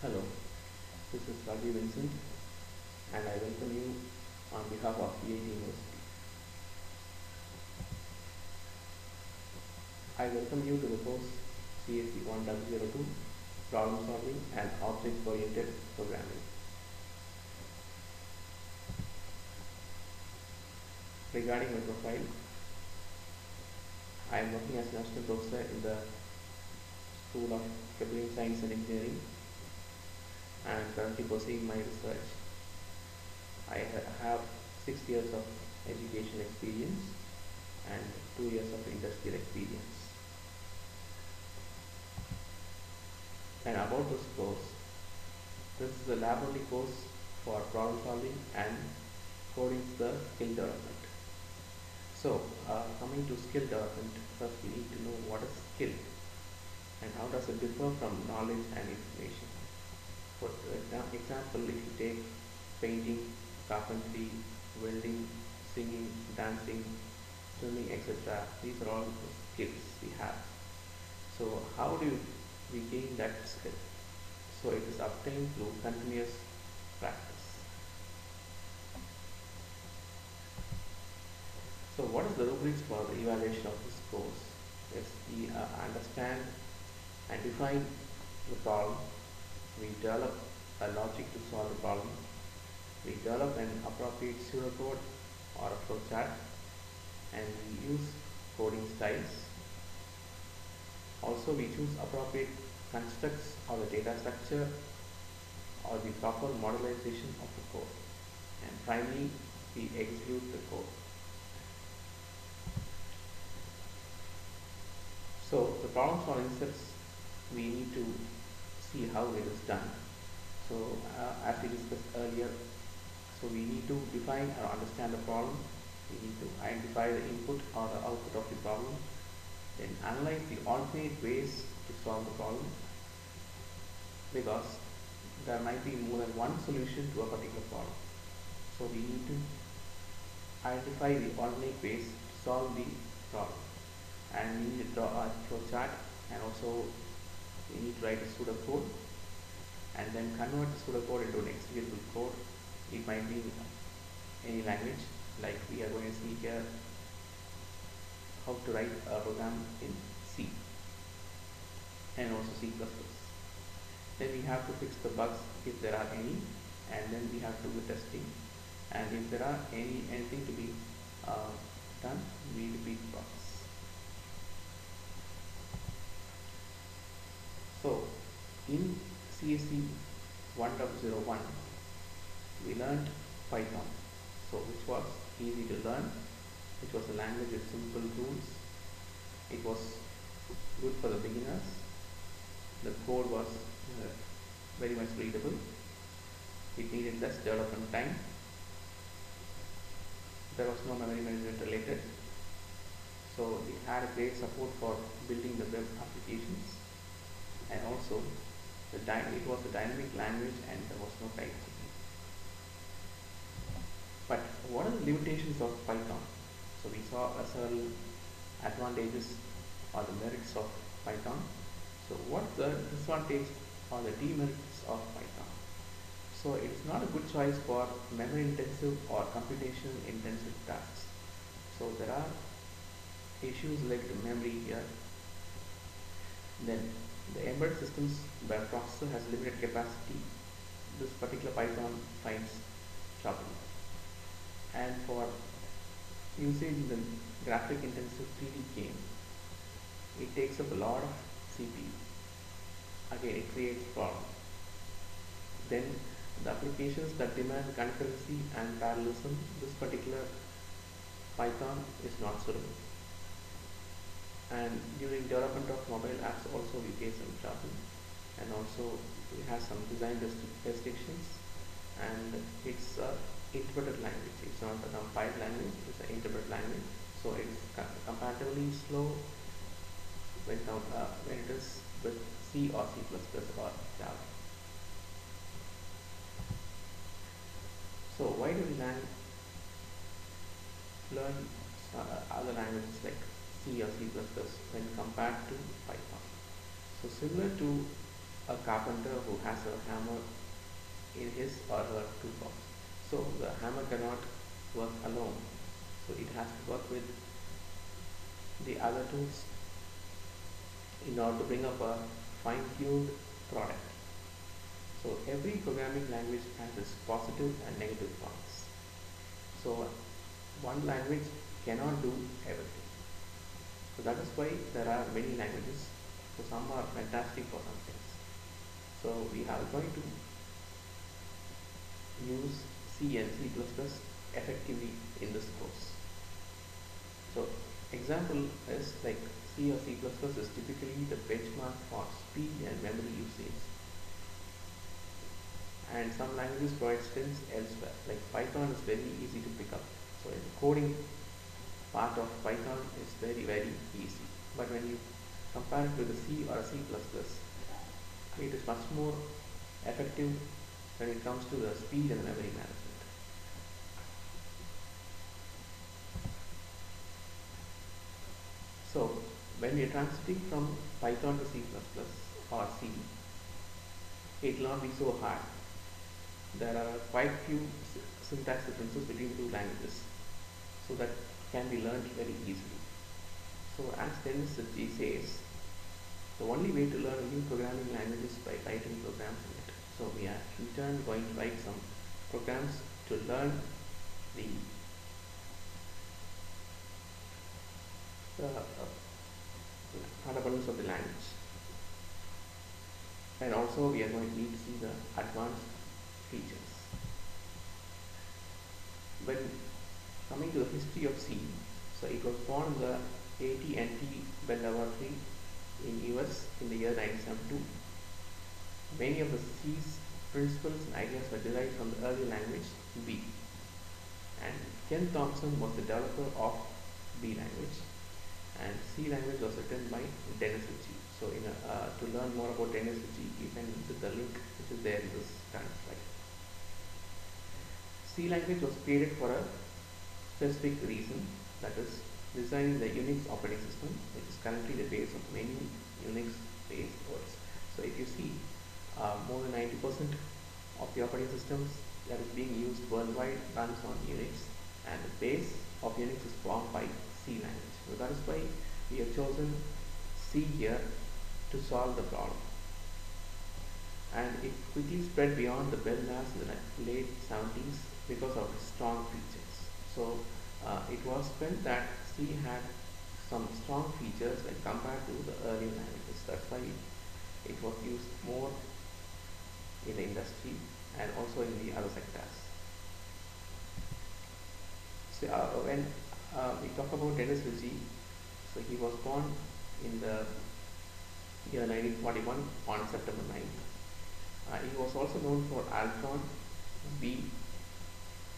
Hello, this is Rajiv Vincent and I welcome you on behalf of PIT University. I welcome you to the course CSE 1.02 Problem Solving and Object Oriented Programming. Regarding my profile, I am working as an assistant professor in the School of Computing Science and Engineering and currently pursuing my research. I have 6 years of education experience and 2 years of industrial experience. And about this course, this is a laboratory course for problem solving and coding the skill development. So, coming to skill development, first we need to know what is skill and how does it differ from knowledge and information. For example, if you take painting, carpentry, welding, singing, dancing, swimming, etc., these are all the skills we have. So how do we gain that skill? So it is obtained through continuous practice. So what is the rubrics for the evaluation of this course? Is we understand and define the problem, we develop a logic to solve the problem, we develop an appropriate pseudocode or a flowchart, and we use coding styles. Also, we choose appropriate constructs or the data structure or the proper modularization of the code. And finally, we execute the code. So, the problem solving steps, we need to see how it is done. So, as we discussed earlier, so we need to define or understand the problem. We need to identify the input or the output of the problem. Then analyze the alternate ways to solve the problem, because there might be more than one solution to a particular problem. So we need to identify the alternate ways to solve the problem, and we need to draw a flowchart, and also we need to write a pseudocode and then convert the pseudocode into an executable code. It might be any language, like we are going to see here how to write a program in C and also C++. Then we have to fix the bugs if there are any, and then we have to do the testing, and if there are anything to be done, we repeat the process. So in CSE 1.01 we learned Python, so which was easy to learn, which was a language with simple rules. It was good for the beginners. The code was very much readable. It needed less development time. There was no memory management related. So it had a great support for building the web applications, and also it was a dynamic language and there was no type checking. But what are the limitations of Python? So we saw several advantages or the merits of Python. So what's the disadvantage or the demerits of Python? So it is not a good choice for memory intensive or computation intensive tasks. So there are issues related to memory here. Then the embedded systems where processor has limited capacity, this particular Python finds trouble. And for using the graphic intensive 3D game, it takes up a lot of CPU. Again, it creates problem. Then the applications that demand concurrency and parallelism, this particular Python is not suitable. And during development of mobile apps also we face some trouble, and also it has some design restrictions, and it's a interpreted language. It's not a compiled language, it's an interpreted language. So it's comparatively slow when it is with C or C++ or Java. So why do we learn other languages like C or C++ when compared to Python? So similar to a carpenter who has a hammer in his or her toolbox. So the hammer cannot work alone. So it has to work with the other tools in order to bring up a fine-tuned product. So every programming language has its positive and negative parts. So one language cannot do everything. So that is why there are many languages. So some are fantastic for some things. So we are going to use C and C++ effectively in this course. So example is like C or C++ is typically the benchmark for speed and memory usage. And some languages provide strengths elsewhere. Like Python is very easy to pick up. So in the coding part of Python is very easy. But when you compare it with a C or a C++, it is much more effective when it comes to the speed and memory management. So when we are transiting from Python to C++ or C, it will not be so hard. There are quite few syntax differences between the two languages, so that can be learned very easily. So as Dennis Ritchie says, the only way to learn a new programming language is by writing programs in it. So we are in turn going to write some programs to learn the fundamentals of the language. And also we are going to need to see the advanced features. When coming to the history of C, so it was born in the AT&T Bell Laboratory in US in the year 1972. Many of the C's principles and ideas were derived from the early language B. And Ken Thompson was the developer of B language, and C language was written by Dennis Ritchie. So to learn more about Dennis Ritchie, you can visit the link which is there in this current slide. C language was created for a specific reason, that is designing the Unix operating system, which is currently the base of many Unix-based OS. So if you see, more than 90% of the operating systems that is being used worldwide runs on Unix, and the base of Unix is formed by C language. So that is why we have chosen C here to solve the problem. And it quickly spread beyond the Bell Labs in the late 70s because of its strong features. So it was felt that C had some strong features when compared to the earlier languages. That's why it was used more in the industry and also in the other sectors. So when we talk about Dennis Ritchie, so he was born in the year 1941 on September 9th. He was also known for Altron, B,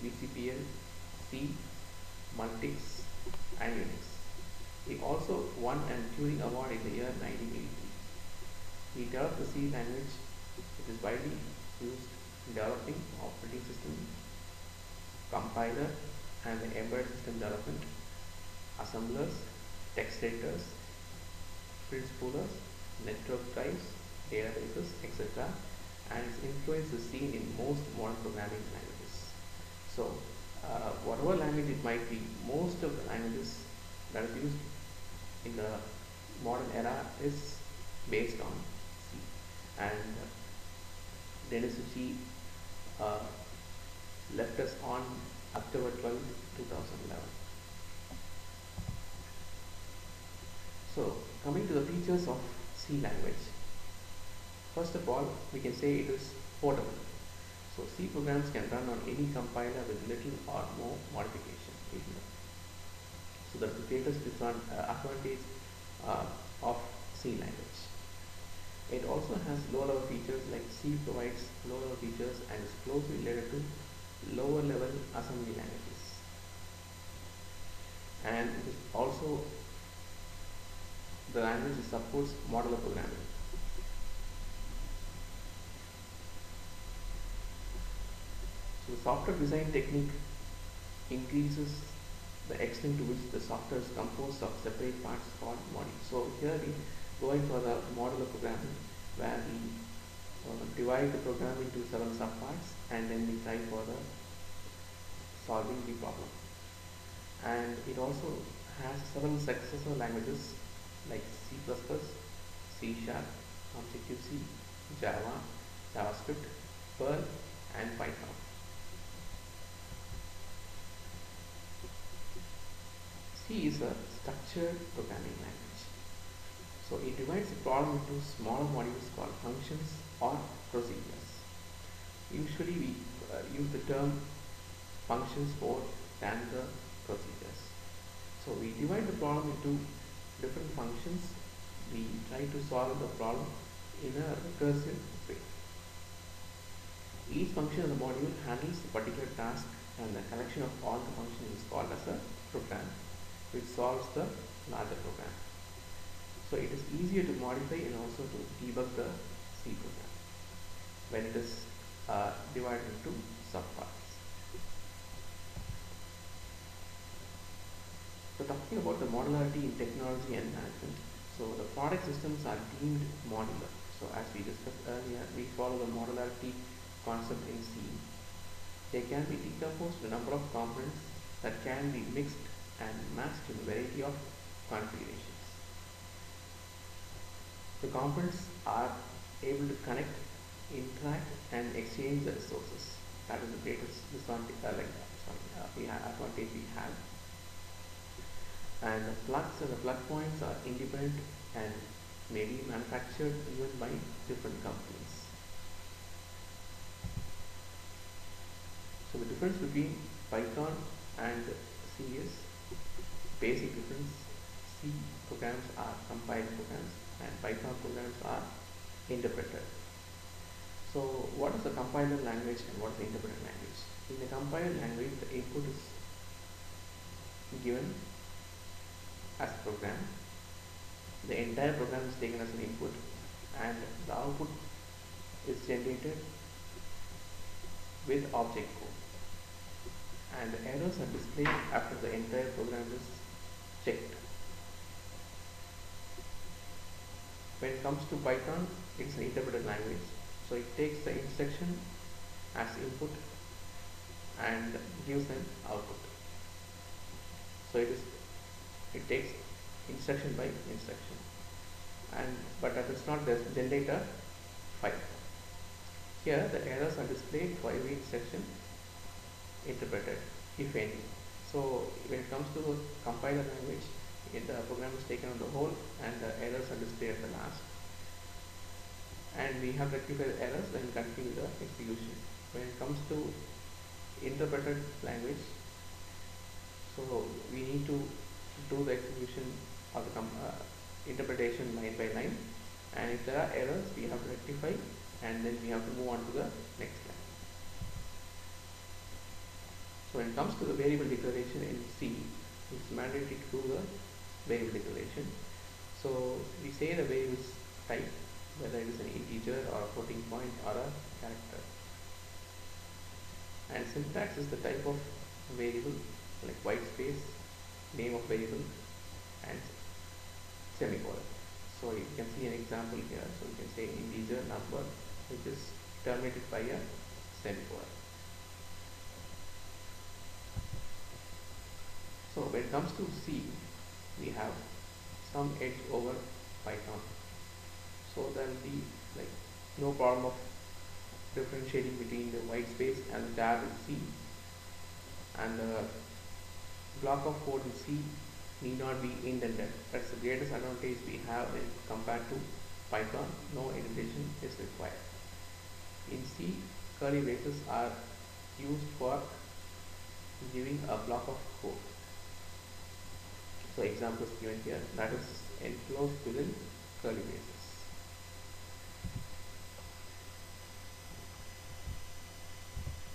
BCPL, C, Multics, and Unix. He also won a Turing Award in the year 1983. He developed the C language, which is widely used in developing operating system, compiler, and the embedded system development, assemblers, text editors, print spoolers, network drives, databases, etc. And its influence is seen in most modern programming languages. So whatever language it might be, most of the languages that is used in the modern era is based on C. And Dennis Ritchie left us on October 12, 2011. So coming to the features of C language, first of all, we can say it is portable. So C programs can run on any compiler with little or no modification. So that's the greatest advantage of C language. It also has low-level features, like C provides low-level features and is closely related to lower-level assembly languages. And it is also the language that supports modular programming. So the software design technique increases the extent to which the software is composed of separate parts called modules. So here we going for the modular programming, where we divide the program into several subparts and then we try for the solving the problem. And it also has several successor languages like C++, C Sharp, Objective-C, Java, JavaScript, Perl, and Python. C is a structured programming language. So it divides the problem into smaller modules called functions or procedures. Usually we use the term functions more than the procedures. So we divide the problem into different functions. We try to solve the problem in a recursive way. Each function of the module handles a particular task and the collection of all the functions is called as a program, which solves the larger program. So it is easier to modify and also to debug the C program when it is divided into subparts. So talking about the modularity in technology and management, so the product systems are deemed modular. So as we discussed earlier, we follow the modularity concept in C. They can be decomposed to a number of components that can be mixed and matched in a variety of configurations. The components are able to connect, interact, and exchange the resources. That is the greatest advantage we have. And the plugs and the plug points are independent and may be manufactured even by different companies. So the difference between Python and C is basic difference. C programs are compiled programs and Python programs are interpreted. So what is the compiler language and what is the interpreter language? In the compiler language, the input is given as a program. The entire program is taken as an input and the output is generated with object code. And the errors are displayed after the entire program is checked. When it comes to Python, it's an interpreted language. So it takes the instruction as input and gives an output. So it takes instruction by instruction, but that is not the generator file. Here the errors are displayed for every instruction interpreted, if any. So when it comes to the compiler language, the program is taken on the whole and the errors are displayed at the last. And we have rectified the errors and continue the execution. When it comes to interpreted language, so we need to do the execution of the interpretation line by line, and if there are errors we have to rectify and then we have to move on to the next line. So when it comes to the variable declaration in C, it's mandatory to do the variable declaration. So we say the variables type, whether it is an integer or a floating point or a character, and syntax is the type of variable like white space, name of variable, and semicolon. So you can see an example here. So you can say integer number which is terminated by a semicolon. So when it comes to C, we have some edge over Python. So there will be like no problem of differentiating between the white space and the tab in C, and the block of code in C need not be indented. That's the greatest advantage we have when compared to Python. No indentation is required. In C, curly braces are used for giving a block of code. So examples given here, that is enclosed within curly braces.